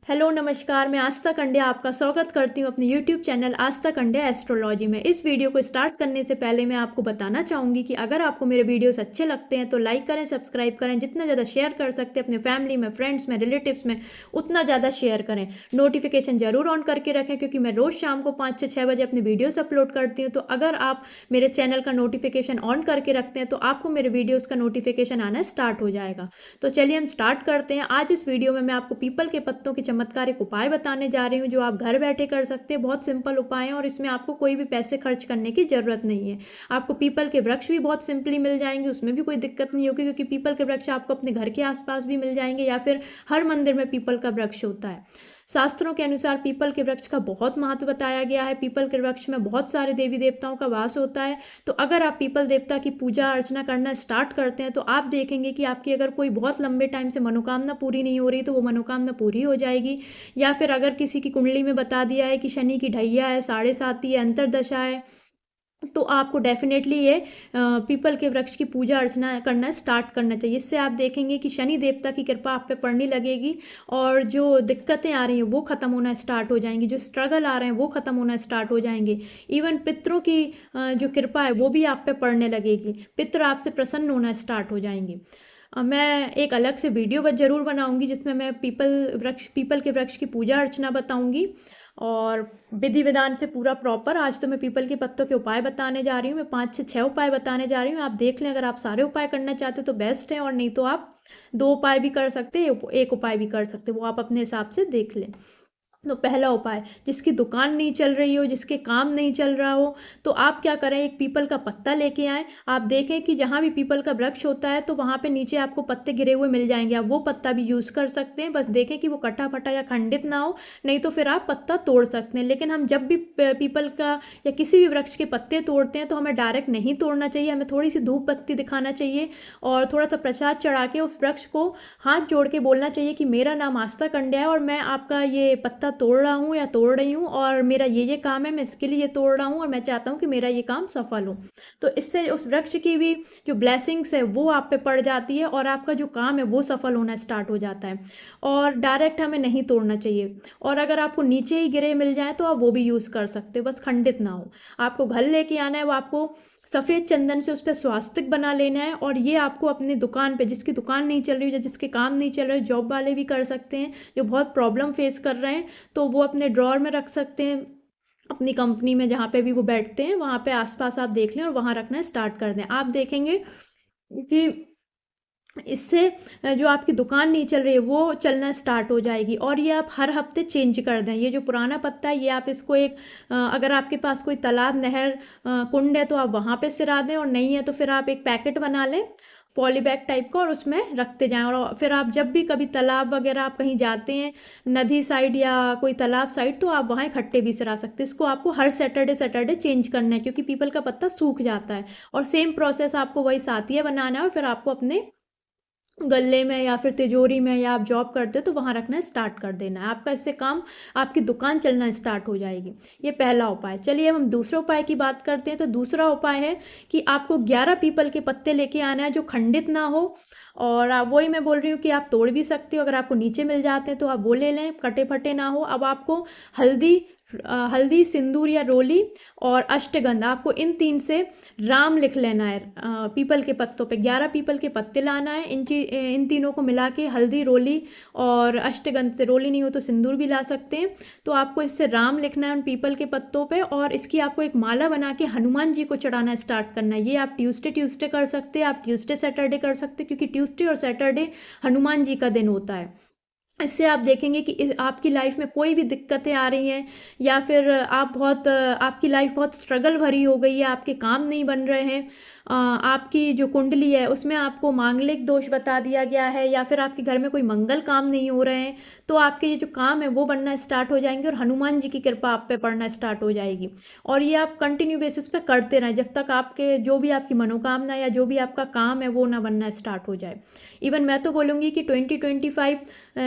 Hello नमस्कार, मैं आस्था कंड्या आपका स्वागत करती हूँ अपने यूट्यूब चैनल आस्था कंड्या एस्ट्रोलॉजी में। इस वीडियो को स्टार्ट करने से पहले मैं आपको बताना चाहूँगी कि अगर आपको मेरे वीडियोस अच्छे लगते हैं तो लाइक करें, सब्सक्राइब करें, जितना ज़्यादा शेयर कर सकते हैं अपने फैमिली में, फ्रेंड्स में, रिलेटिव्स में, उतना ज़्यादा शेयर करें। नोटिफिकेशन ज़रूर ऑन करके रखें क्योंकि मैं रोज़ शाम को 5 से 6 बजे अपनी वीडियोज़ अपलोड करती हूँ। तो अगर आप मेरे चैनल का नोटिफिकेशन ऑन करके रखते हैं तो आपको मेरे वीडियोज़ का नोटिफिकेशन आना स्टार्ट हो जाएगा। तो चलिए हम स्टार्ट करते हैं। आज इस वीडियो में मैं आपको पीपल के पत्तों के चमत्कारिक उपाय बताने जा रही हूँ जो आप घर बैठे कर सकते हैं। बहुत सिंपल उपाय हैं और इसमें आपको कोई भी पैसे खर्च करने की ज़रूरत नहीं है। आपको पीपल के वृक्ष भी बहुत सिंपली मिल जाएंगे, उसमें भी कोई दिक्कत नहीं होगी क्योंकि पीपल के वृक्ष आपको अपने घर के आसपास भी मिल जाएंगे या फिर हर मंदिर में पीपल का वृक्ष होता है। शास्त्रों के अनुसार पीपल के वृक्ष का बहुत महत्व बताया गया है। पीपल के वृक्ष में बहुत सारे देवी देवताओं का वास होता है। तो अगर आप पीपल देवता की पूजा अर्चना करना स्टार्ट करते हैं तो आप देखेंगे कि आपकी अगर कोई बहुत लंबे टाइम से मनोकामना पूरी नहीं हो रही तो वो मनोकामना पूरी हो जाएगी। या फिर अगर किसी की कुंडली में बता दिया है कि शनि की ढैया है, साढ़े साती है, अंतरदशा है, तो आपको डेफिनेटली ये पीपल के वृक्ष की पूजा अर्चना करना स्टार्ट करना चाहिए। इससे आप देखेंगे कि शनि देवता की कृपा आप पे पड़ने लगेगी और जो दिक्कतें आ रही हैं वो ख़त्म होना स्टार्ट हो जाएंगी, जो स्ट्रगल आ रहे हैं वो ख़त्म होना स्टार्ट हो जाएंगे। इवन पितरों की जो कृपा है वो भी आप पे पड़ने लगेगी, पितर आपसे प्रसन्न होना स्टार्ट हो जाएंगे। मैं एक अलग से वीडियो ज़रूर बनाऊंगी जिसमें मैं पीपल के वृक्ष की पूजा अर्चना बताऊंगी और विधि विधान से पूरा प्रॉपर। आज तो मैं पीपल के पत्तों के उपाय बताने जा रही हूँ। मैं 5 से 6 उपाय बताने जा रही हूँ। आप देख लें, अगर आप सारे उपाय करना चाहते तो बेस्ट है और नहीं तो आप 2 उपाय भी कर सकते हैं, एक उपाय भी कर सकते हैं, वो आप अपने हिसाब से देख लें। तो पहला उपाय, जिसकी दुकान नहीं चल रही हो, जिसके काम नहीं चल रहा हो, तो आप क्या करें, एक पीपल का पत्ता लेके आएँ। आप देखें कि जहाँ भी पीपल का वृक्ष होता है तो वहाँ पे नीचे आपको पत्ते गिरे हुए मिल जाएंगे, आप वो पत्ता भी यूज़ कर सकते हैं। बस देखें कि वो कटा फटा या खंडित ना हो, नहीं तो फिर आप पत्ता तोड़ सकते हैं। लेकिन हम जब भी पीपल का या किसी भी वृक्ष के पत्ते तोड़ते हैं तो हमें डायरेक्ट नहीं तोड़ना चाहिए, हमें थोड़ी सी धूप बत्ती दिखाना चाहिए और थोड़ा सा प्रसाद चढ़ा के उस वृक्ष को हाथ जोड़ के बोलना चाहिए कि मेरा नाम आस्था कंड्या है और मैं आपका ये पत्ता तोड़ रहा हूँ या तोड़ रही हूँ और मेरा ये काम है, मैं इसके लिए ये तोड़ रहा हूँ और मैं चाहता हूँ कि मेरा ये काम सफल हो। तो इससे उस वृक्ष की भी जो ब्लेसिंग्स है वो आप पे पड़ जाती है और आपका जो काम है वो सफल होना स्टार्ट हो जाता है। और डायरेक्ट हमें नहीं तोड़ना चाहिए। और अगर आपको नीचे ही गिरे मिल जाए तो आप वो भी यूज़ कर सकते हो, बस खंडित ना हो। आपको घर लेके आना है, वो आपको सफ़ेद चंदन से उस पर स्वास्तिक बना लेना है और ये आपको अपनी दुकान पे, जिसकी दुकान नहीं चल रही है, जिसके काम नहीं चल रहे, जॉब वाले भी कर सकते हैं जो बहुत प्रॉब्लम फेस कर रहे हैं, तो वो अपने ड्रॉर में रख सकते हैं। अपनी कंपनी में जहाँ पे भी वो बैठते हैं वहाँ पे आसपास आप देख लें और वहाँ रखना स्टार्ट कर दें। आप देखेंगे कि इससे जो आपकी दुकान नहीं चल रही है वो चलना स्टार्ट हो जाएगी। और ये आप हर हफ्ते चेंज कर दें। ये जो पुराना पत्ता है ये आप इसको एक अगर आपके पास कोई तालाब, नहर, कुंड है तो आप वहाँ पे सिरा दें और नहीं है तो फिर आप एक पैकेट बना लें पॉली बैग टाइप का और उसमें रखते जाएं। और फिर आप जब भी कभी तालाब वगैरह आप कहीं जाते हैं, नदी साइड या कोई तालाब साइड, तो आप वहाँ इकट्ठे भी सिरा सकते हैं। इसको आपको हर सैटरडे सैटरडे चेंज करना है क्योंकि पीपल का पत्ता सूख जाता है। और सेम प्रोसेस आपको वही सातिया बनाना है और फिर आपको अपने गले में या फिर तिजोरी में, या आप जॉब करते हो तो वहाँ रखना स्टार्ट कर देना है। आपका इससे काम, आपकी दुकान चलना स्टार्ट हो जाएगी। ये पहला उपाय। चलिए अब हम दूसरे उपाय की बात करते हैं। तो दूसरा उपाय है कि आपको 11 पीपल के पत्ते लेके आना है जो खंडित ना हो। और आप, वही मैं बोल रही हूँ कि आप तोड़ भी सकते हो, अगर आपको नीचे मिल जाते हैं तो आप वो ले लें, कटे फटे ना हो। अब आपको हल्दी हल्दी, सिंदूर या रोली और अष्टगंध, आपको इन 3 से राम लिख लेना है पीपल के पत्तों पे। 11 पीपल के पत्ते लाना है, इन तीनों को मिला के हल्दी, रोली और अष्टगंध से, रोली नहीं हो तो सिंदूर भी ला सकते हैं, तो आपको इससे राम लिखना है उन पीपल के पत्तों पे और इसकी आपको एक माला बना के हनुमान जी को चढ़ाना स्टार्ट करना है। ये आप ट्यूसडे कर सकते हैं, आप ट्यूसडे सैटरडे कर सकते हैं क्योंकि ट्यूसडे और सैटरडे हनुमान जी का दिन होता है। इससे आप देखेंगे कि आपकी लाइफ में कोई भी दिक्कतें आ रही हैं या फिर आपकी लाइफ बहुत स्ट्रगल भरी हो गई है, आपके काम नहीं बन रहे हैं, आपकी जो कुंडली है उसमें आपको मांगलिक दोष बता दिया गया है या फिर आपके घर में कोई मंगल काम नहीं हो रहे हैं, तो आपके ये जो काम है वो बनना स्टार्ट हो जाएंगे और हनुमान जी की कृपा आप पे पड़ना स्टार्ट हो जाएगी। और ये आप कंटिन्यू बेसिस पे करते रहें जब तक आपके जो भी आपकी मनोकामना या जो भी आपका काम है वो ना बनना स्टार्ट हो जाए। इवन मैं तो बोलूँगी कि 2025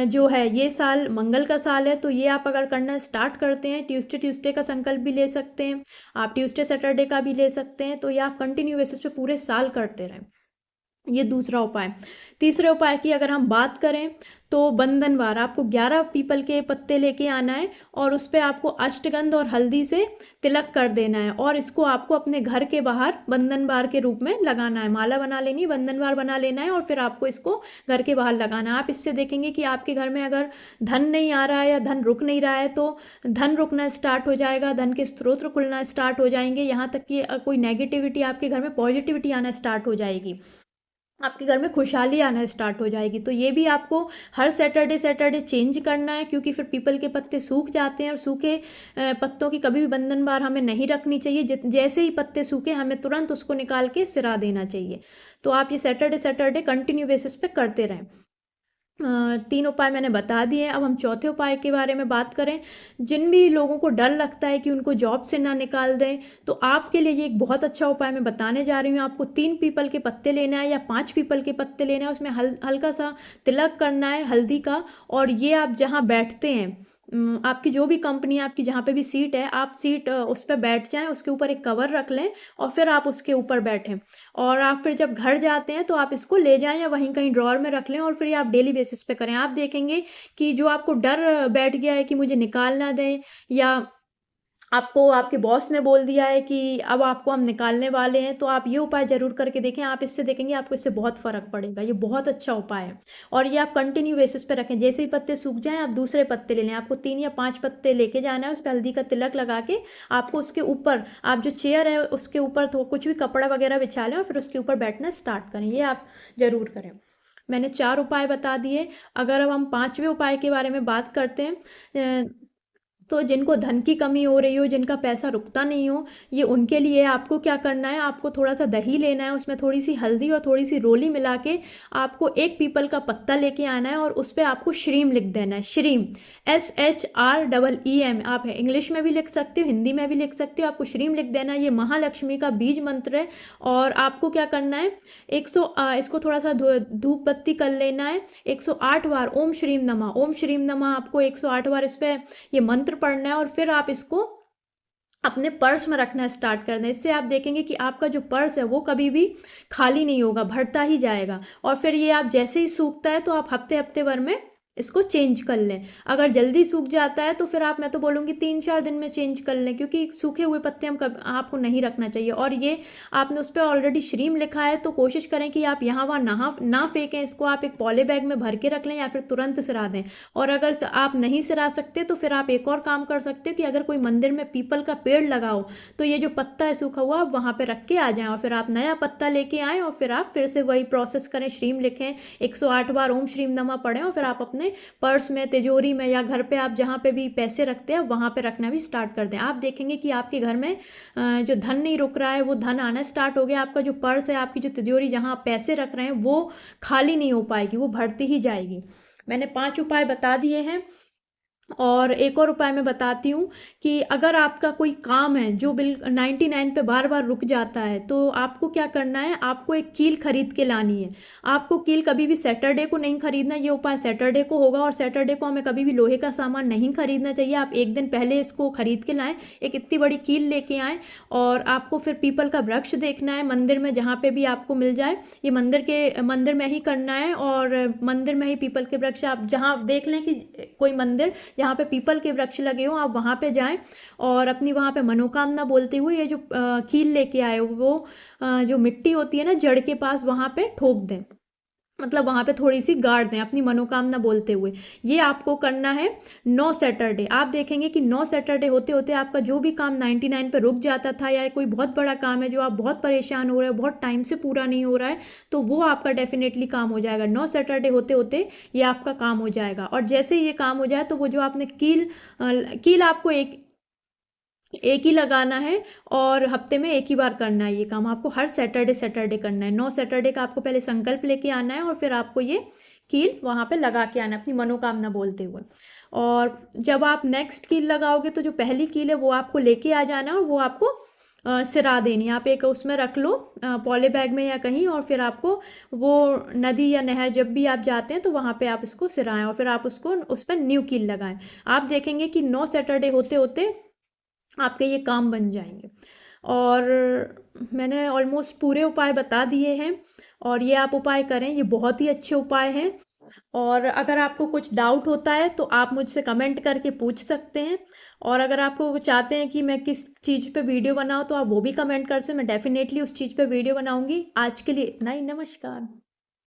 जो है ये साल मंगल का साल है, तो ये आप अगर करना स्टार्ट करते हैं, ट्यूसडे का संकल्प भी ले सकते हैं, आप ट्यूसडे सैटरडे का भी ले सकते हैं, तो ये आप कंटिन्यू बेसिस पे पूरे साल करते रहें। ये दूसरा उपाय। तीसरे उपाय की अगर हम बात करें तो बंधनवार, आपको 11 पीपल के पत्ते लेके आना है और उस पे आपको अष्टगंध और हल्दी से तिलक कर देना है और इसको आपको अपने घर के बाहर बंधनवार के रूप में लगाना है। माला बना लेनी, बंधनवार बना लेना है और फिर आपको इसको घर के बाहर लगाना है। आप इससे देखेंगे कि आपके घर में अगर धन नहीं आ रहा है या धन रुक नहीं रहा है तो धन रुकना स्टार्ट हो जाएगा, धन के स्रोत खुलना स्टार्ट हो जाएंगे, यहाँ तक कि कोई नेगेटिविटी आपके घर में पॉजिटिविटी आना स्टार्ट हो जाएगी, आपके घर में खुशहाली आना स्टार्ट हो जाएगी। तो ये भी आपको हर सैटरडे सैटरडे चेंज करना है, क्योंकि फिर पीपल के पत्ते सूख जाते हैं और सूखे पत्तों की कभी भी बंधनवार हमें नहीं रखनी चाहिए। जैसे ही पत्ते सूखे हमें तुरंत उसको निकाल के सिरा देना चाहिए। तो आप ये सैटरडे सैटरडे कंटिन्यू बेसिस पे करते रहें। 3 उपाय मैंने बता दिए। अब हम चौथे उपाय के बारे में बात करें। जिन भी लोगों को डर लगता है कि उनको जॉब से ना निकाल दें, तो आपके लिए ये एक बहुत अच्छा उपाय मैं बताने जा रही हूँ। आपको 3 पीपल के पत्ते लेना है या 5 पीपल के पत्ते लेना है, उसमें हल्का सा तिलक करना है हल्दी का, और ये आप जहाँ बैठते हैं, आपकी जो भी कंपनी है, आपकी जहाँ पे भी सीट है, आप सीट उस पर बैठ जाएं, उसके ऊपर एक कवर रख लें और फिर आप उसके ऊपर बैठें। और आप फिर जब घर जाते हैं तो आप इसको ले जाएं या वहीं कहीं ड्रॉअर में रख लें और फिर ये आप डेली बेसिस पे करें। आप देखेंगे कि जो आपको डर बैठ गया है कि मुझे निकाल ना दें, या आपको आपके बॉस ने बोल दिया है कि अब आपको हम निकालने वाले हैं, तो आप ये उपाय ज़रूर करके देखें। आप इससे देखेंगे आपको इससे बहुत फ़र्क पड़ेगा। ये बहुत अच्छा उपाय है और ये आप कंटिन्यू बेसिस पे रखें। जैसे ही पत्ते सूख जाएं आप दूसरे पत्ते ले लें। आपको 3 या 5 पत्ते लेके जाना है, उस पर हल्दी का तिलक लगा के आपको उसके ऊपर, आप जो चेयर है उसके ऊपर तो कुछ भी कपड़ा वगैरह बिछा लें और फिर उसके ऊपर बैठना स्टार्ट करें। ये आप ज़रूर करें। मैंने 4 उपाय बता दिए। अगर अब हम 5वें उपाय के बारे में बात करते हैं, तो जिनको धन की कमी हो रही हो, जिनका पैसा रुकता नहीं हो, ये उनके लिए आपको क्या करना है, आपको थोड़ा सा दही लेना है, उसमें थोड़ी सी हल्दी और थोड़ी सी रोली मिला के आपको एक पीपल का पत्ता लेके आना है और उस पर आपको श्रीम लिख देना है। श्रीम, SHREEM, आप इंग्लिश में भी लिख सकते हो, हिंदी में भी लिख सकते हो। आपको श्रीम लिख देना है। ये महालक्ष्मी का बीज मंत्र है और आपको क्या करना है, इसको थोड़ा सा धूप बत्ती कर लेना है। 108 बार ओम श्रीम नमः, ओम श्रीम नमः आपको 108 बार इस पर ये मंत्र पढ़ना है और फिर आप इसको अपने पर्स में रखना स्टार्ट कर दें। इससे आप देखेंगे कि आपका जो पर्स है वो कभी भी खाली नहीं होगा, भरता ही जाएगा। और फिर ये आप जैसे ही सूखता है तो आप हफ्ते हफ्ते भर में इसको चेंज कर लें। अगर जल्दी सूख जाता है तो फिर आप, मैं तो बोलूँगी 3-4 दिन में चेंज कर लें, क्योंकि सूखे हुए पत्ते आपको नहीं रखना चाहिए। और ये आपने उस पर ऑलरेडी श्रीम लिखा है तो कोशिश करें कि आप यहाँ वहाँ ना फेंकें इसको, आप एक पॉली बैग में भर के रख लें या फिर तुरंत सिरा दें। और अगर आप नहीं सिरा सकते तो फिर आप एक और काम कर सकते हो कि अगर कोई मंदिर में पीपल का पेड़ लगाओ तो ये जो पत्ता है सूखा हुआ, आप वहाँ पर रख के आ जाएँ और फिर आप नया पत्ता लेके आएँ और फिर आप फिर से वही प्रोसेस करें। श्रीम लिखें, 108 बार ओम श्रीम नमः पढ़ें और फिर आप अपने पर्स में, तिजोरी में या घर पे आप जहाँ पे भी पैसे रखते हैं वहाँ पे रखना भी स्टार्ट कर दें। आप देखेंगे कि आपके घर में जो धन नहीं रुक रहा है वो धन आना स्टार्ट हो गया। आपका जो पर्स है, आपकी जो तिजोरी जहाँ आप पैसे रख रहे हैं वो खाली नहीं हो पाएगी, वो भरती ही जाएगी। मैंने 5 उपाय बता दिए हैं। और एक और उपाय मैं बताती हूँ कि अगर आपका कोई काम है जो 99 पे बार बार रुक जाता है, तो आपको क्या करना है, आपको एक कील खरीद के लानी है। आपको कील कभी भी सैटरडे को नहीं खरीदना, ये उपाय सैटरडे को होगा और सैटरडे को हमें कभी भी लोहे का सामान नहीं खरीदना चाहिए। आप एक दिन पहले इसको खरीद के लाएं, एक इतनी बड़ी कील लेके आएँ। और आपको फिर पीपल का वृक्ष देखना है मंदिर में, जहाँ पे भी आपको मिल जाए। ये मंदिर में ही करना है और मंदिर में ही पीपल के वृक्ष, आप जहाँ देख लें कि कोई मंदिर जहाँ पे पीपल के वृक्ष लगे हो, आप वहाँ पे जाएं और अपनी वहाँ पे मनोकामना बोलते हुए ये जो कील लेके आए हो वो जो मिट्टी होती है ना जड़ के पास, वहाँ पे ठोक दें, मतलब वहाँ पे थोड़ी सी गाड़ दें अपनी मनोकामना बोलते हुए। ये आपको करना है 9 सैटरडे। आप देखेंगे कि 9 सैटरडे होते होते आपका जो भी काम 99 पे रुक जाता था या कोई बहुत बड़ा काम है जो आप बहुत परेशान हो रहे हो, बहुत टाइम से पूरा नहीं हो रहा है, तो वो आपका डेफिनेटली काम हो जाएगा। 9 सैटरडे होते होते ये आपका काम हो जाएगा। और जैसे ही ये काम हो जाए तो वो जो आपने कील आपको एक ही लगाना है और हफ्ते में एक ही बार करना है। ये काम आपको हर सैटरडे सैटरडे करना है। 9 सैटरडे का आपको पहले संकल्प लेके आना है और फिर आपको ये कील वहाँ पे लगा के आना है अपनी मनोकामना बोलते हुए। और जब आप नेक्स्ट कील लगाओगे तो जो पहली कील है वो आपको लेके आ जाना है और वो आपको सिरा देनी। आप एक उसमें रख लो पॉली बैग में या कहीं, और फिर आपको वो नदी या नहर जब भी आप जाते हैं तो वहाँ पे आप इसको सिराएं और फिर आप उसको उस पर न्यू कील लगाएं। आप देखेंगे कि 9 सैटरडे होते होते आपके ये काम बन जाएंगे। और मैंने ऑलमोस्ट पूरे उपाय बता दिए हैं। और ये आप उपाय करें, ये बहुत ही अच्छे उपाय हैं। और अगर आपको कुछ डाउट होता है तो आप मुझसे कमेंट करके पूछ सकते हैं। और अगर आपको चाहते हैं कि मैं किस चीज़ पे वीडियो बनाऊँ तो आप वो भी कमेंट कर सकते हैं, मैं डेफ़िनेटली उस चीज़ पे वीडियो बनाऊँगी। आज के लिए इतना ही, नमस्कार।